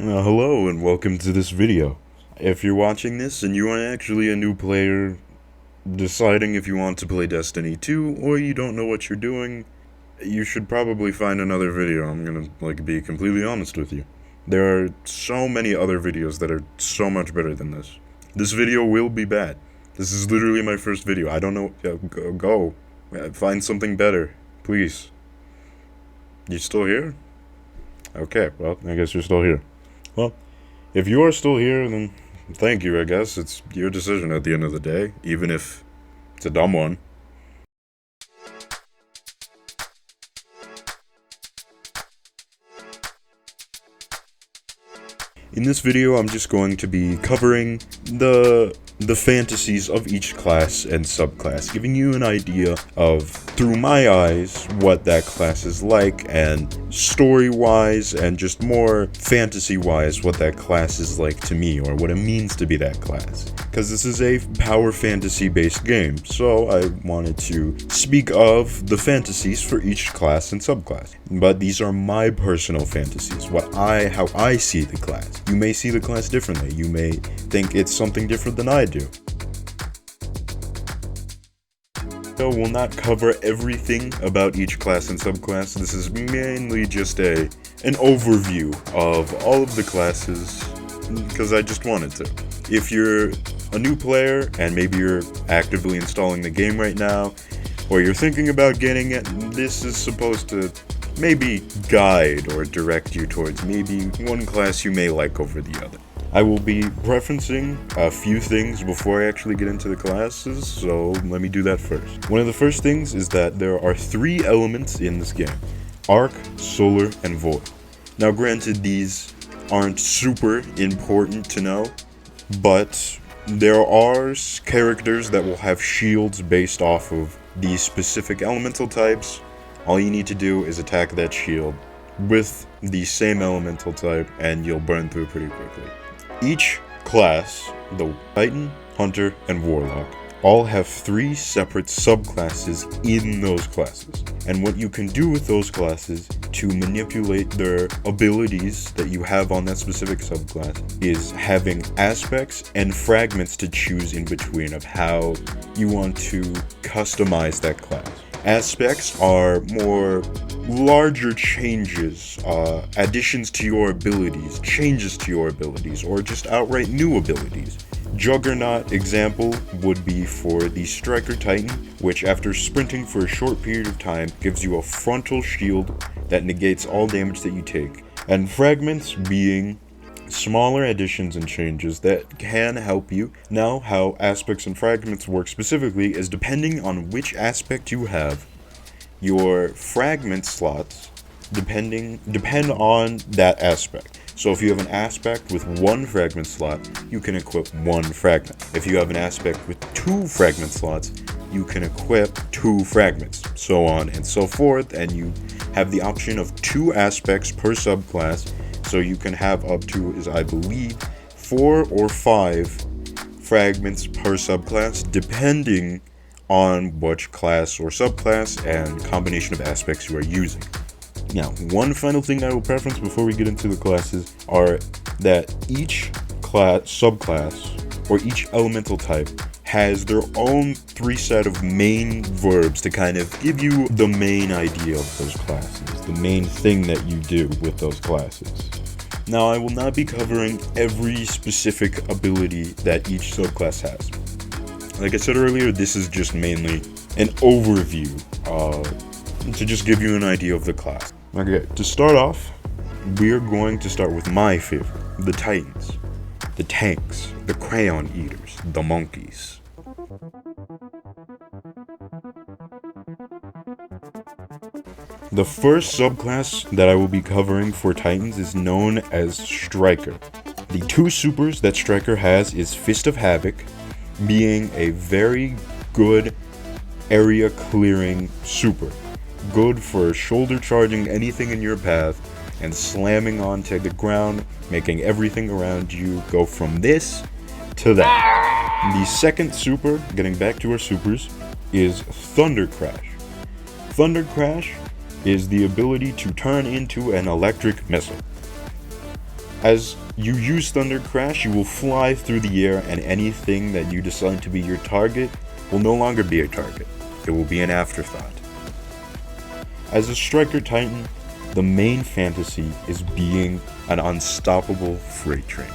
Hello and welcome to this video. If you're watching this and you are actually a new player deciding if you want to play Destiny 2 or you don't know what you're doing, you should probably find another video. I'm gonna be completely honest with you. There are so many other videos that are so much better than this. This video will be bad. This is literally my first video. I don't know. Go. Find something better. Please. You still here? Okay, well, I guess you're still here. Well, if you are still here, then thank you, I guess. It's your decision at the end of the day, even if it's a dumb one. In this video, I'm just going to be covering the fantasies of each class and subclass, giving you an idea of, through my eyes, what that class is like, and story-wise, and just more fantasy-wise, what that class is like to me, or what it means to be that class. Because this is a power fantasy-based game, so I wanted to speak of the fantasies for each class and subclass. But these are my personal fantasies, how I see the class. You may see the class differently. You may think it's something different than I do. So we'll not cover everything about each class and subclass. This is mainly just an overview of all of the classes, because I just wanted to. If you're a new player and maybe you're actively installing the game right now, or you're thinking about getting it, this is supposed to maybe guide or direct you towards maybe one class you may like over the other. I will be referencing a few things before I actually get into the classes, so let me do that first. One of the first things is that there are 3 elements in this game: Arc, Solar, and Void. Now granted, these aren't super important to know, but there are characters that will have shields based off of these specific elemental types. All you need to do is attack that shield with the same elemental type and you'll burn through pretty quickly. Each class, the Titan, Hunter, and Warlock, all have 3 separate subclasses in those classes. And what you can do with those classes to manipulate their abilities that you have on that specific subclass is having aspects and fragments to choose in between of how you want to customize that class. Aspects are more larger changes, additions to your abilities, changes to your abilities, or just outright new abilities. Juggernaut example would be for the Striker Titan, which after sprinting for a short period of time gives you a frontal shield that negates all damage that you take. And fragments being smaller additions and changes that can help you. Now, how aspects and fragments work specifically is depending on which aspect you have, your fragment slots depend on that aspect. So if you have an aspect with 1 fragment slot, you can equip 1 fragment. If you have an aspect with 2 fragment slots, you can equip 2 fragments, so on and so forth, and you have the option of 2 aspects per subclass. So you can have up to, I believe, 4 or 5 fragments per subclass, depending on which class or subclass and combination of aspects you are using. Now, one final thing I will preference before we get into the classes are that each subclass, or each elemental type, has their own 3 set of main verbs to kind of give you the main idea of those classes, the main thing that you do with those classes. Now, I will not be covering every specific ability that each subclass has. Like I said earlier, this is just mainly an overview to just give you an idea of the class. Okay, to start off, we're going to start with my favorite, the Titans, the tanks, the crayon eaters, the monkeys. The first subclass that I will be covering for Titans is known as Striker. The 2 supers that Striker has is Fist of Havoc, being a very good area clearing super. Good for shoulder charging anything in your path and slamming onto the ground, making everything around you go from this to that. The second super, getting back to our supers, is Thunder Crash. Thunder Crash is the ability to turn into an electric missile. As you use Thunder Crash, you will fly through the air, and anything that you decide to be your target will no longer be a target. It will be an afterthought. As a Striker Titan, the main fantasy is being an unstoppable freight train.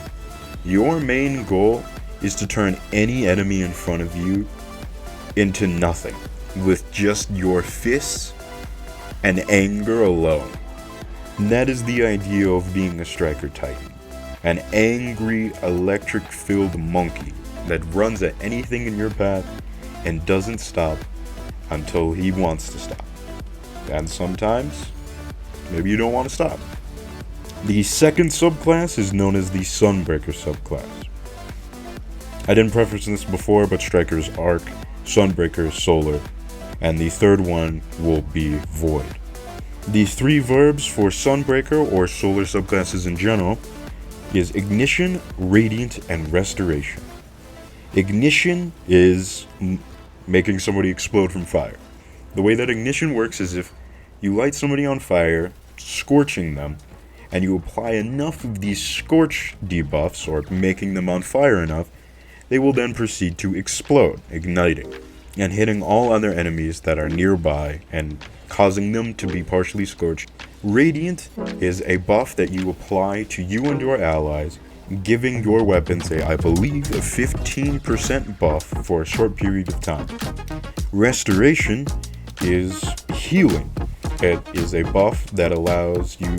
Your main goal is to turn any enemy in front of you into nothing with just your fists and anger alone. And that is the idea of being a Striker Titan. An angry, electric-filled monkey that runs at anything in your path and doesn't stop until he wants to stop. And sometimes, maybe you don't want to stop. The second subclass is known as the Sunbreaker subclass. I didn't preface this before, but Striker's Arc, Sunbreaker, Solar, and the third one will be Void. The three verbs for Sunbreaker or Solar subclasses in general is Ignition, Radiant, and Restoration. Ignition is making somebody explode from fire. The way that Ignition works is if you light somebody on fire, scorching them, and you apply enough of these scorch debuffs, or making them on fire enough, they will then proceed to explode, igniting, and hitting all other enemies that are nearby and causing them to be partially scorched. Radiant is a buff that you apply to you and your allies, giving your weapons I believe, a 15% buff for a short period of time. Restoration is healing. It is a buff that allows you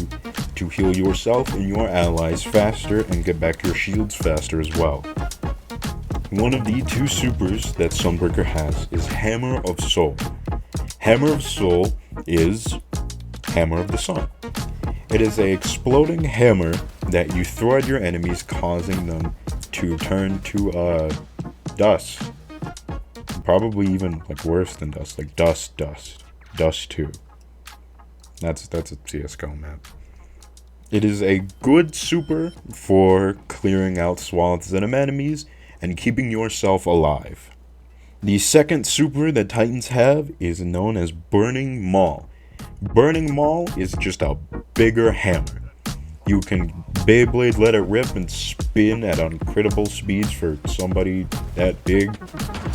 to heal yourself and your allies faster and get back your shields faster as well. One of the two supers that Sunbreaker has is Hammer of Soul. Hammer of Soul is Hammer of the Sun. It is an exploding hammer that you throw at your enemies, causing them to turn to dust. Probably even like worse than dust, like dust 2. That's a CS:GO map. It is a good super for clearing out swaths of enemies and keeping yourself alive. The second super that Titans have is known as Burning Maul. Burning Maul is just a bigger hammer. You can Beyblade let it rip and spin at incredible speeds for somebody that big.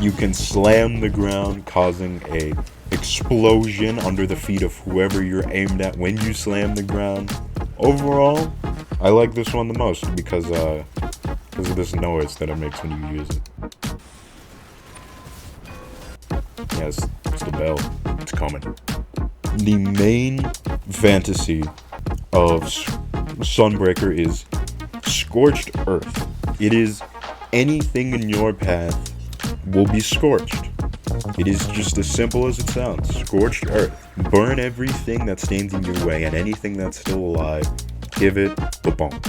You can slam the ground, causing a explosion under the feet of whoever you're aimed at when you slam the ground. Overall, I like this one the most because of this noise that it makes when you use it. Yes, it's the bell. It's coming. The main fantasy of Sunbreaker is Scorched Earth. It is anything in your path will be scorched. It is just as simple as it sounds. Scorched Earth. Burn everything that stands in your way and anything that's still alive. Give it the bump.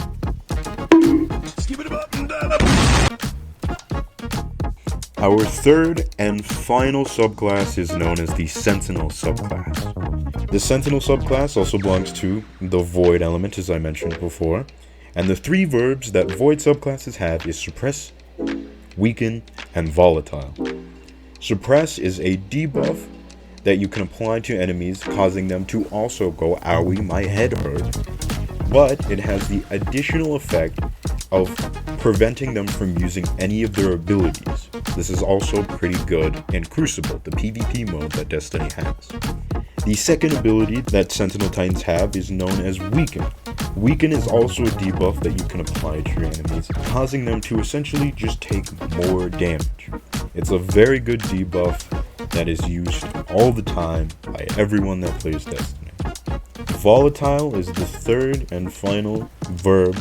Our third and final subclass is known as the Sentinel subclass. The Sentinel subclass also belongs to the Void element, as I mentioned before, and the three verbs that Void subclasses have is Suppress, Weaken, and Volatile. Suppress is a debuff that you can apply to enemies, causing them to also go, "Owie, my head hurt," but it has the additional effect of preventing them from using any of their abilities. This is also pretty good in Crucible, the PvP mode that Destiny has. The second ability that Sentinel Titans have is known as Weaken. Weaken is also a debuff that you can apply to your enemies, causing them to essentially just take more damage. It's a very good debuff that is used all the time by everyone that plays Destiny. Volatile is the third and final verb.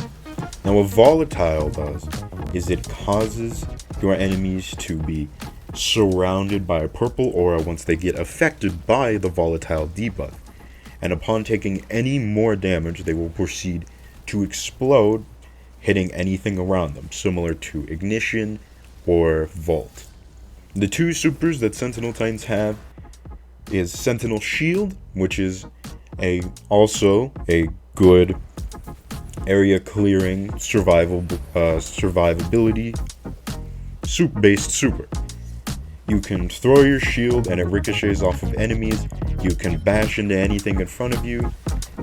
Now what Volatile does is it causes your enemies to be surrounded by a purple aura once they get affected by the Volatile debuff. And upon taking any more damage, they will proceed to explode, hitting anything around them, similar to Ignition or Vault. The two supers that Sentinel Titans have is Sentinel Shield, which is also a good area clearing survivability based super. You can throw your shield and it ricochets off of enemies. You can bash into anything in front of you,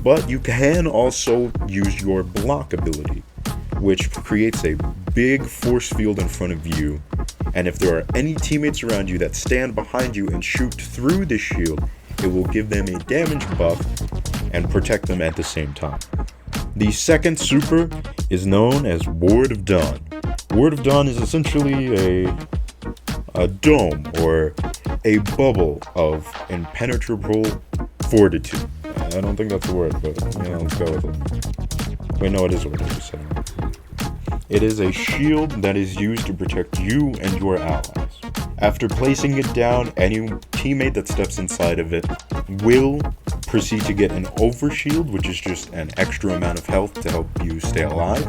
But you can also use your block ability, which creates a big force field in front of you, and if there are any teammates around you that stand behind you and shoot through the shield, it will give them a damage buff and protect them at the same time. The second super is known as Ward of Dawn. Ward of Dawn is essentially a dome or a bubble of impenetrable fortitude. I don't think that's a word, but yeah, let's go with it. Wait, no, it is a word. I just said it. It is a shield that is used to protect you and your allies. After placing it down, any teammate that steps inside of it will proceed to get an overshield, which is just an extra amount of health to help you stay alive,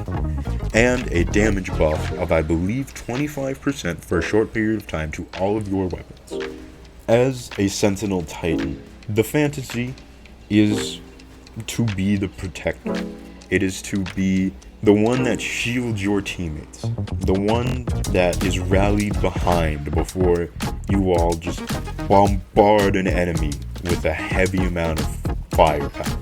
and a damage buff of, I believe, 25% for a short period of time to all of your weapons. As a Sentinel Titan, the fantasy is to be the protector. It is to be the one that shields your teammates, the one that is rallied behind before you all just bombard an enemy with a heavy amount of firepower.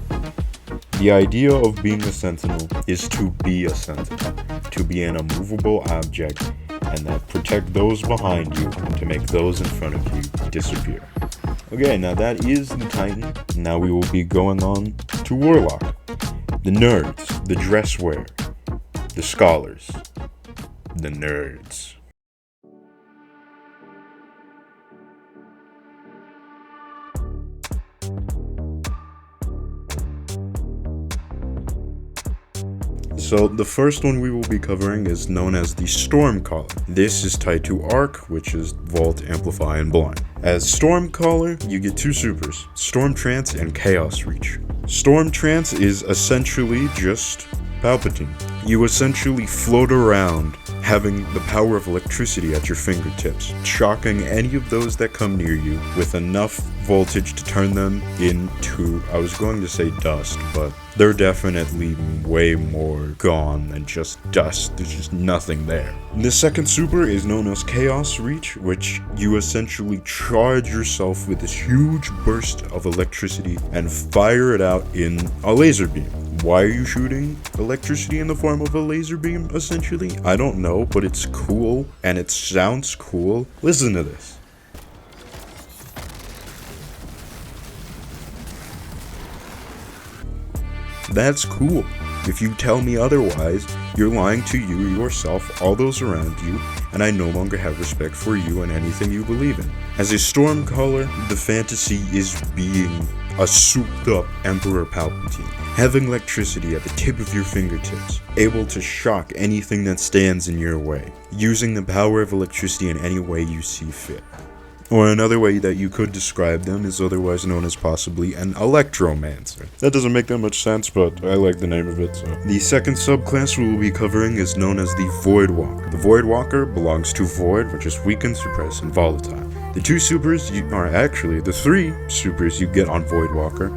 The idea of being a sentinel is to be a sentinel, to be an immovable object, and that protect those behind you and to make those in front of you disappear. Okay, now that is the Titan. Now we will be going on to Warlock. The nerds, the dress wear, the scholars, the nerds. So the first one we will be covering is known as the Stormcaller. This is tied to Arc, which is Vault, Amplify, and Blind. As Stormcaller, you get two supers, Storm Trance and Chaos Reach. Storm Trance is essentially just Palpatine. You essentially float around, having the power of electricity at your fingertips, shocking any of those that come near you with enough voltage to turn them into, I was going to say dust, but they're definitely way more gone than just dust. There's just nothing there. The second super is known as Chaos Reach, which you essentially charge yourself with this huge burst of electricity and fire it out in a laser beam. Why are you shooting electricity in the form of a laser beam, essentially? I don't know, but it's cool, and it sounds cool. Listen to this. That's cool. If you tell me otherwise, you're lying to you, yourself, all those around you, and I no longer have respect for you and anything you believe in. As a Stormcaller, the fantasy is being a souped-up Emperor Palpatine, having electricity at the tip of your fingertips, able to shock anything that stands in your way, using the power of electricity in any way you see fit. Or another way that you could describe them is otherwise known as possibly an Electromancer. That doesn't make that much sense, but I like the name of it, so. The second subclass we will be covering is known as the Voidwalker. The Voidwalker belongs to Void, which is Weaken, Suppress, and Volatile. The two supers are actually the three supers you get on Voidwalker: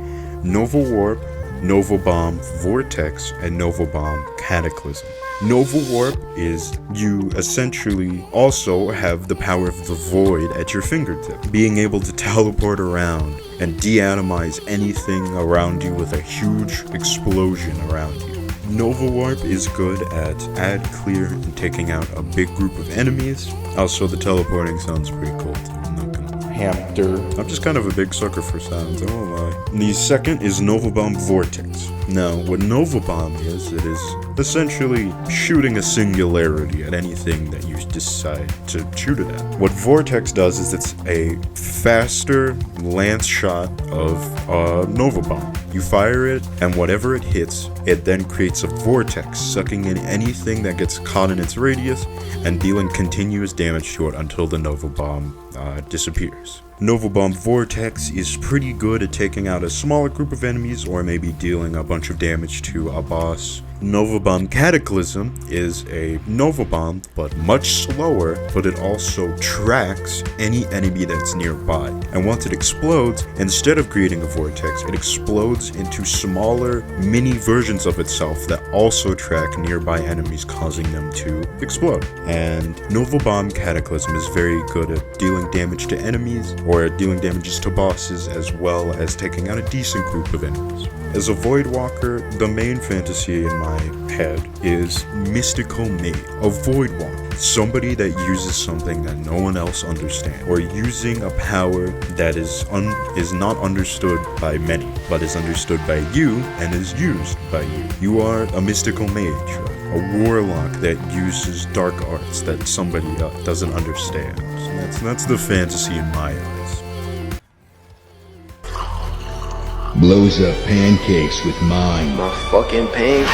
Nova Warp, Nova Bomb, Vortex, and Nova Bomb Cataclysm. Nova Warp is you essentially also have the power of the Void at your fingertip, being able to teleport around and deatomize anything around you with a huge explosion around you. Nova Warp is good at add, clear, and taking out a big group of enemies. Also, the teleporting sounds pretty cool too. I'm not gonna hamster. I'm just kind of a big sucker for sounds, I won't lie. The second is Nova Bomb Vortex. Now, what Nova Bomb is, it is essentially shooting a singularity at anything that you decide to shoot it at. What Vortex does is it's a faster lance shot of a Nova Bomb. You fire it, and whatever it hits, it then creates a vortex, sucking in anything that gets caught in its radius and dealing continuous damage to it until the Nova Bomb disappears. Nova Bomb Vortex is pretty good at taking out a smaller group of enemies or maybe dealing a bunch of damage to a boss. Nova Bomb Cataclysm is a Nova Bomb, but much slower, but it also tracks any enemy that's nearby. And once it explodes, instead of creating a vortex, it explodes into smaller mini versions of itself that also track nearby enemies, causing them to explode. And Nova Bomb Cataclysm is very good at dealing damage to enemies or dealing damages to bosses, as well as taking out a decent group of enemies. As a Void Walker, the main fantasy in my head is mystical mage, a Void Walker, somebody that uses something that no one else understands, or using a power that is not understood by many, but is understood by you and is used by you. You are a mystical mage, a warlock that uses dark arts that somebody doesn't understand. So that's the fantasy in my eyes. Blows up pancakes with mine. My fucking pain.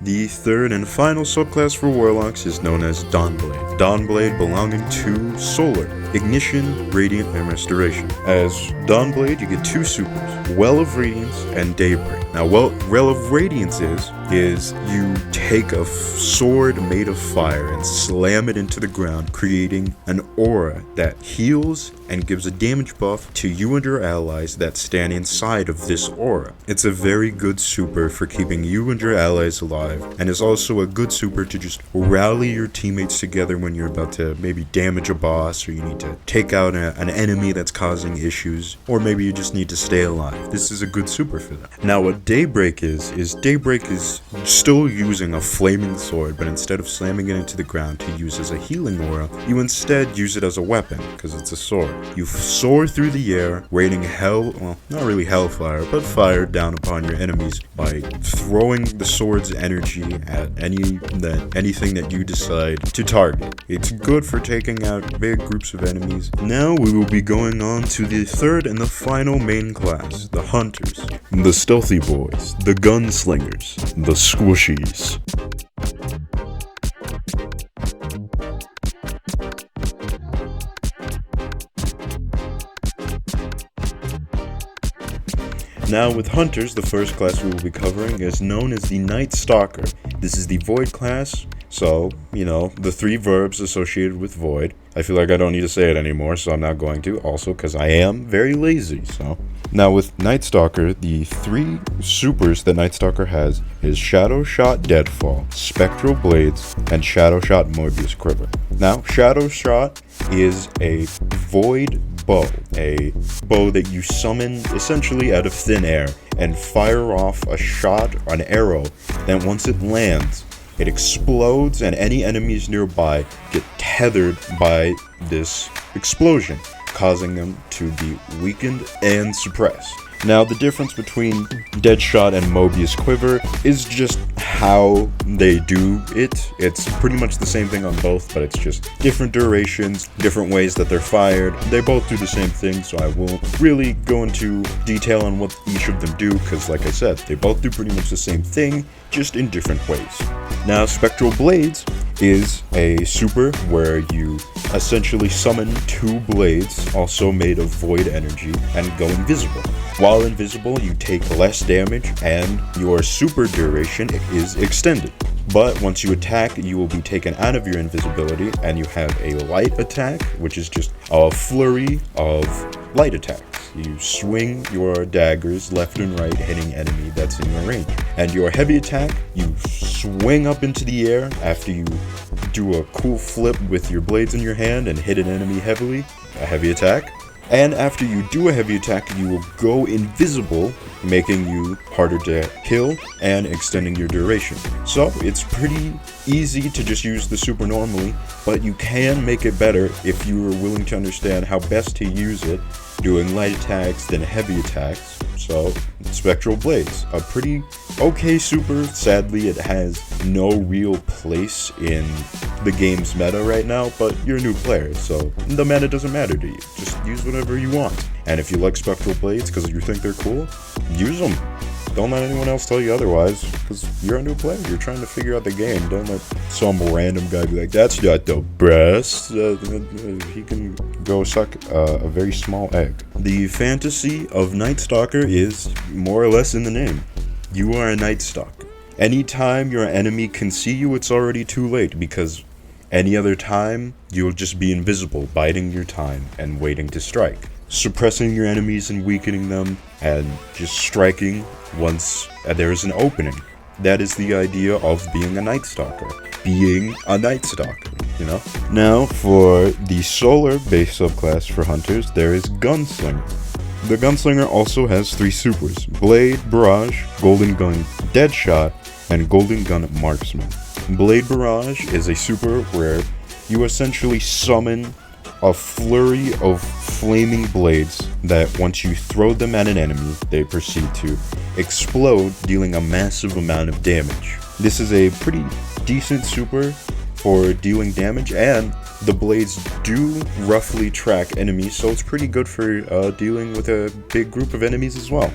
The third and final subclass for Warlocks is known as Dawnblade. Dawnblade belonging to Solar, Ignition, Radiant, and Restoration. As Dawnblade, you get two supers, Well of Radiance and Daybreak. Now, Well of Radiance is you take a sword made of fire and slam it into the ground, creating an aura that heals and gives a damage buff to you and your allies that stand inside of this aura. It's a very good super for keeping you and your allies alive, and is also a good super to just rally your teammates together when you're about to maybe damage a boss, or you need to take out an enemy that's causing issues, or maybe you just need to stay alive. This is a good super for that. Now what Daybreak is Daybreak is still using a flaming sword, but instead of slamming it into the ground to use as a healing aura, you instead use it as a weapon, because it's a sword. You soar through the air, raining not really hellfire, but fire down upon your enemies by throwing the sword's energy at anything that you decide to target. It's good for taking out big groups of enemies. Now we will be going on to the third and the final main class, the Hunters. The Stealthy Boys, the Gunslingers, the Squishies. Now with Hunters, the first class we will be covering is known as the Night Stalker. This is the Void class, so, the three verbs associated with Void. I feel like I don't need to say it anymore, so I'm not going to, also because I am very lazy, so. Now with Night Stalker, the three supers that Night Stalker has is Shadow Shot Deadfall, Spectral Blades, and Shadow Shot Mobius Quiver. Now, Shadow Shot is a Void bow, a bow that you summon essentially out of thin air and fire off a shot or an arrow. Then once it lands, it explodes and any enemies nearby get tethered by this explosion, causing them to be weakened and suppressed. Now, the difference between Deadshot and Mobius Quiver is just how they do it. It's pretty much the same thing on both, but it's just different durations, different ways that they're fired. They both do the same thing, so I won't really go into detail on what each of them do, because like I said, they both do pretty much the same thing, just in different ways. Now, Spectral Blades is a super where you essentially summon two blades, also made of void energy, and go invisible. While invisible, you take less damage, and your super duration is extended. But once you attack, you will be taken out of your invisibility, and you have a light attack, which is just a flurry of light attacks. You swing your daggers left and right, hitting enemy that's in your range. And your heavy attack, you swing up into the air after you do a cool flip with your blades in your hand and hit an enemy heavily, a heavy attack. And after you do a heavy attack, you will go invisible, making you harder to kill and extending your duration. So it's pretty easy to just use the super normally, but you can make it better if you are willing to understand how best to use it, doing light attacks then heavy attacks. So Spectral Blades, a pretty okay super. Sadly, it has no real place in the game's meta right now, but you're a new player, so the meta doesn't matter to you. Just use whatever you want. And if you like Spectral Blades because you think they're cool, use them. Don't let anyone else tell you otherwise, because you're a new player. You're trying to figure out the game. Don't let some random guy be like, that's not the best. He can go suck a very small egg. The fantasy of Night Stalker is more or less in the name. You are a Night Stalker. Anytime your enemy can see you, it's already too late, because any other time, you'll just be invisible, biding your time and waiting to strike. Suppressing your enemies and weakening them, and just striking once there is an opening. That is the idea of being a Night Stalker. Being a Night Stalker, Now, for the Solar base subclass for Hunters, there is Gunslinger. The Gunslinger also has 3 supers: Blade, Barrage, Golden Gun, Deadshot, and Golden Gun Marksman. Blade Barrage is a super where you essentially summon a flurry of flaming blades that once you throw them at an enemy, they proceed to explode, dealing a massive amount of damage. This is a pretty decent super for dealing damage, and the blades do roughly track enemies, so it's pretty good for dealing with a big group of enemies as well.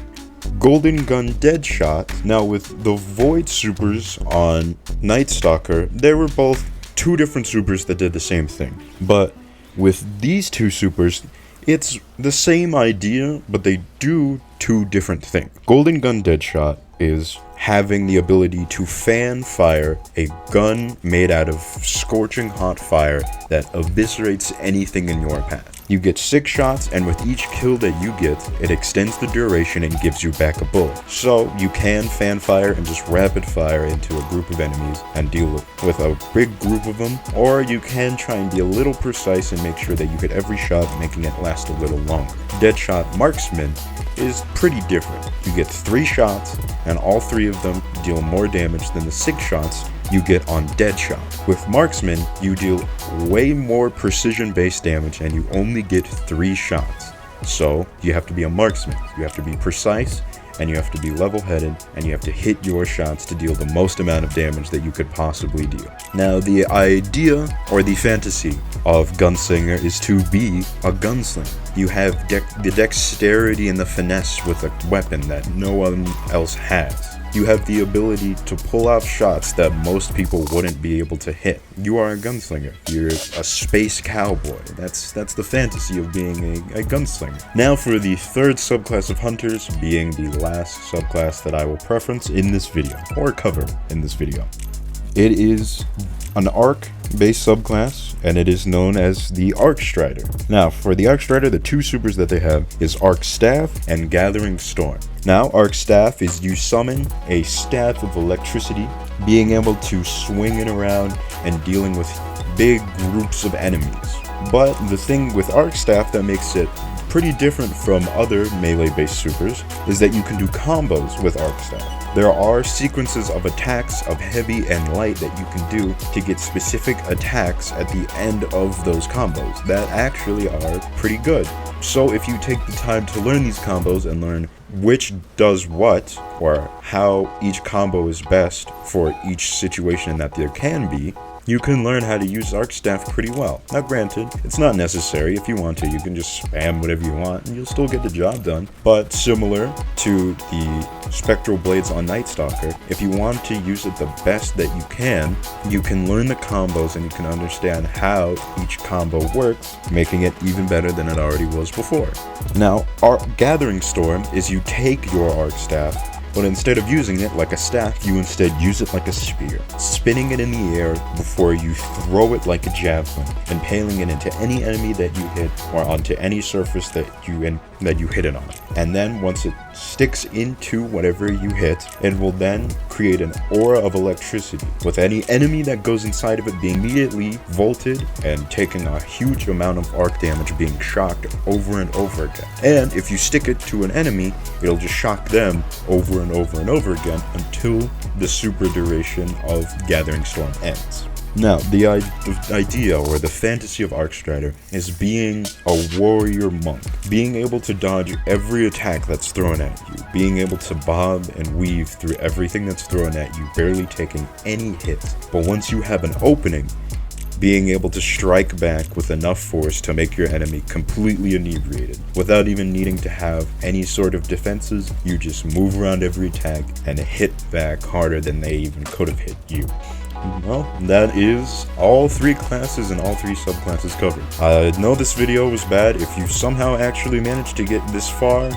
Golden Gun Deadshot. Now with the Void supers on Night Stalker, there were both 2 different supers that did the same thing. But with these 2 supers, it's the same idea, but they do 2 different things. Golden Gun Deadshot is having the ability to fan fire a gun made out of scorching hot fire that eviscerates anything in your path. You get 6 shots, and with each kill that you get, it extends the duration and gives you back a bullet. So you can fan fire and just rapid fire into a group of enemies and deal with a big group of them, or you can try and be a little precise and make sure that you hit every shot, making it last a little longer. Deadshot Marksman is pretty different. You get 3 shots, and all 3 of them deal more damage than the 6 shots you get on Deadshot. With Marksman, you deal way more precision-based damage, and you only get 3 shots. So you have to be a marksman. You have to be precise, and you have to be level-headed, and you have to hit your shots to deal the most amount of damage that you could possibly deal. Now, the idea or the fantasy of Gunslinger is to be a gunslinger. You have the dexterity and the finesse with a weapon that no one else has. You have the ability to pull off shots that most people wouldn't be able to hit. You are a gunslinger. You're a space cowboy. That's the fantasy of being a gunslinger. Now for the 3rd subclass of hunters, being the last subclass that I will preference in this video, or cover in this video. It is an arc-based subclass, and it is known as the Arc Strider. Now, for the Arc Strider, the 2 supers that they have is Arc Staff and Gathering Storm. Now, Arc Staff is you summon a staff of electricity, being able to swing it around and dealing with big groups of enemies. But the thing with Arc Staff that makes it pretty different from other melee-based supers is that you can do combos with Arc Staff. There are sequences of attacks of heavy and light that you can do to get specific attacks at the end of those combos that actually are pretty good. So if you take the time to learn these combos and learn which does what, or how each combo is best for each situation that there can be, you can learn how to use Arc Staff pretty well. Now granted, it's not necessary. If you want to, you can just spam whatever you want and you'll still get the job done. But similar to the Spectral Blades on Night Stalker, if you want to use it the best that you can learn the combos and you can understand how each combo works, making it even better than it already was before. Now, our Gathering Storm is you take your Arc Staff, but instead of using it like a staff, you instead use it like a spear, spinning it in the air before you throw it like a javelin, impaling it into any enemy that you hit or onto any surface that you hit it on. And then once it sticks into whatever you hit, it will then create an aura of electricity, with any enemy that goes inside of it being immediately vaulted and taking a huge amount of arc damage, being shocked over and over again. And if you stick it to an enemy, it'll just shock them over and over and over again until the super duration of Gathering Storm ends. Now, the idea or the fantasy of Arc Strider is being a warrior monk, being able to dodge every attack that's thrown at you, being able to bob and weave through everything that's thrown at you, barely taking any hits. But once you have an opening, being able to strike back with enough force to make your enemy completely inebriated. Without even needing to have any sort of defenses, you just move around every attack and hit back harder than they even could have hit you. Well, that is all 3 classes and all 3 subclasses covered. I know this video was bad. If you somehow actually managed to get this far,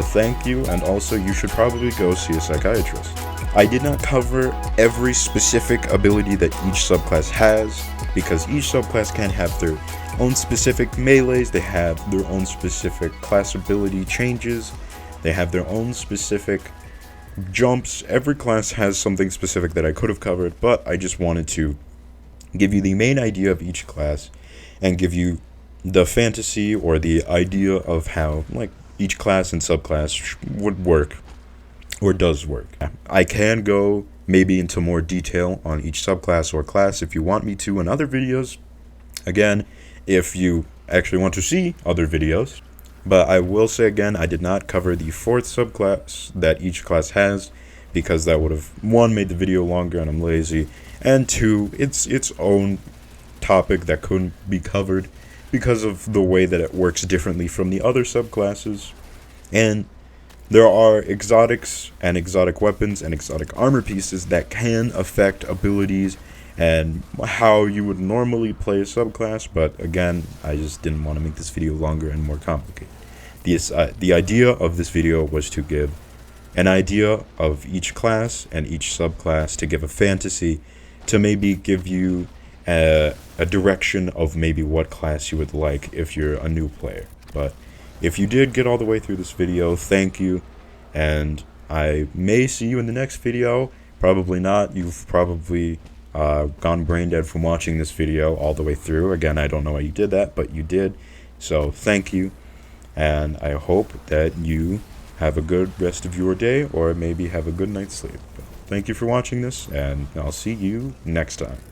thank you, and also you should probably go see a psychiatrist. I did not cover every specific ability that each subclass has, because each subclass can have their own specific melees, they have their own specific class ability changes, they have their own specific jumps. Every class has something specific that I could have covered, but I just wanted to give you the main idea of each class and give you the fantasy or the idea of how, like, each class and subclass would work, or does work. I can go maybe into more detail on each subclass or class if you want me to in other videos. Again, if you actually want to see other videos. But I will say again, I did not cover the fourth subclass that each class has, because that would have, one, made the video longer and I'm lazy, and two, it's its own topic that couldn't be covered because of the way that it works differently from the other subclasses. And there are exotics and exotic weapons and exotic armor pieces that can affect abilities and how you would normally play a subclass, but again, I just didn't want to make this video longer and more complicated. The idea of this video was to give an idea of each class and each subclass, to give a fantasy, to maybe give you a direction of maybe what class you would like if you're a new player. But if you did get all the way through this video, thank you, and I may see you in the next video. Probably not. You've probably gone brain dead from watching this video all the way through. Again, I don't know why you did that, but you did. So thank you, and I hope that you have a good rest of your day, or maybe have a good night's sleep. Thank you for watching this, and I'll see you next time.